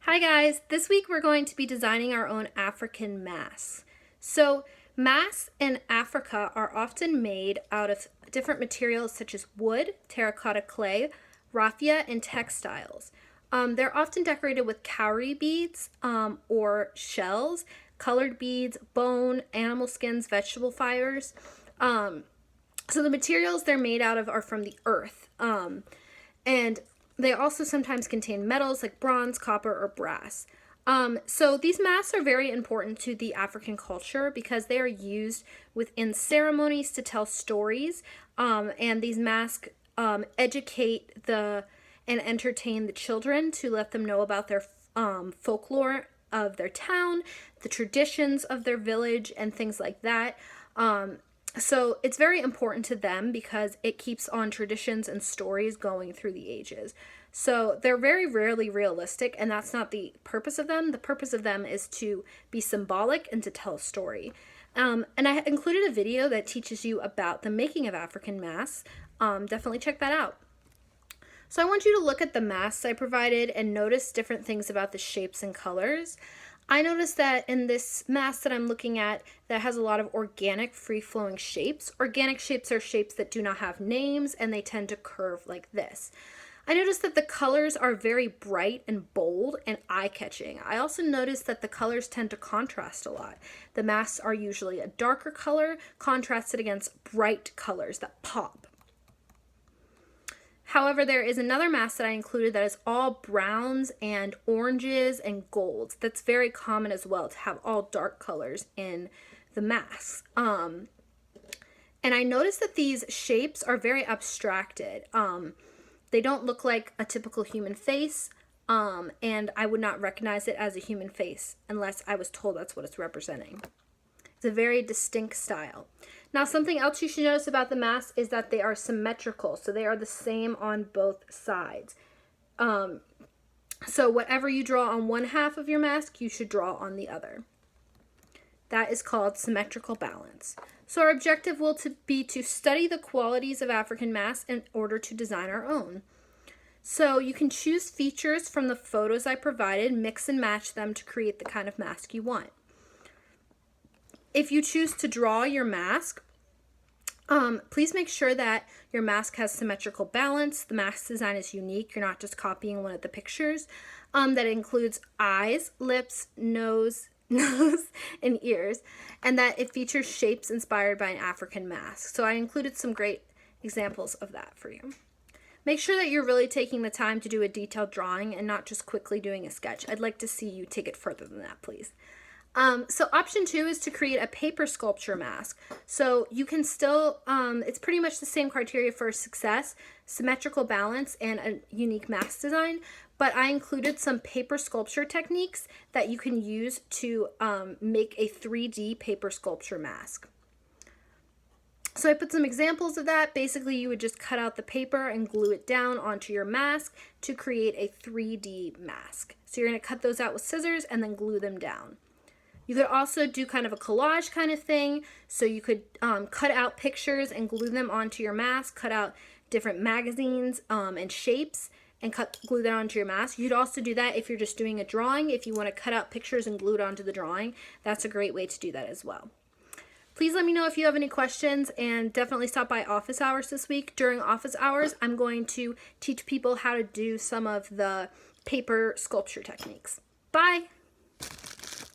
Hi guys, this week we're going to be designing our own African masks. So masks in Africa are often made out of different materials such as wood, terracotta clay, raffia, and textiles. They're often decorated with cowrie beads or shells, colored beads, bone, animal skins, vegetable fibers. So the materials they're made out of are from the earth. And they also sometimes contain metals like bronze, copper, or brass. So these masks are very important to the African culture because they are used within ceremonies to tell stories. And these masks educate and entertain the children to let them know about their folklore of their town, the traditions of their village, and things like that. So it's very important to them because it keeps on traditions and stories going through the ages. So they're very rarely realistic, and that's not the purpose of them. The purpose of them is to be symbolic and to tell a story. And I included a video that teaches you about the making of African masks. Definitely check that out. So I want you to look at the masks I provided and notice different things about the shapes and colors. I noticed that in this mask that I'm looking at that has a lot of organic free-flowing shapes. Organic shapes are shapes that do not have names and they tend to curve like this. I noticed that the colors are very bright and bold and eye-catching. I also noticed that the colors tend to contrast a lot. The masks are usually a darker color contrasted against bright colors that pop. However, there is another mask that I included that is all browns and oranges and golds. That's very common as well to have all dark colors in the masks. And I noticed that these shapes are very abstracted. They don't look like a typical human face, and I would not recognize it as a human face unless I was told that's what it's representing. It's a very distinct style. Now, something else you should notice about the masks is that they are symmetrical, so they are the same on both sides. So whatever you draw on one half of your mask, you should draw on the other. That is called symmetrical balance. So our objective will be to study the qualities of African masks in order to design our own. So you can choose features from the photos I provided, mix and match them to create the kind of mask you want. If you choose to draw your mask, please make sure that your mask has symmetrical balance. The mask design is unique. You're not just copying one of the pictures. That includes eyes, lips, nose, and ears, and that it features shapes inspired by an African mask. So I included some great examples of that for you. Make sure that you're really taking the time to do a detailed drawing and not just quickly doing a sketch. I'd like to see you take it further than that, please. So option 2 is to create a paper sculpture mask. So you can still, it's pretty much the same criteria for success, symmetrical balance, and a unique mask design, but I included some paper sculpture techniques that you can use to make a 3D paper sculpture mask. So I put some examples of that. Basically, you would just cut out the paper and glue it down onto your mask to create a 3D mask. So you're going to cut those out with scissors and then glue them down. You could also do kind of a collage kind of thing. So you could cut out pictures and glue them onto your mask, cut out different magazines and shapes and glue that onto your mask. You'd also do that if you're just doing a drawing. If you want to cut out pictures and glue it onto the drawing, that's a great way to do that as well. Please let me know if you have any questions, and definitely stop by office hours this week. During office hours, I'm going to teach people how to do some of the paper sculpture techniques. Bye!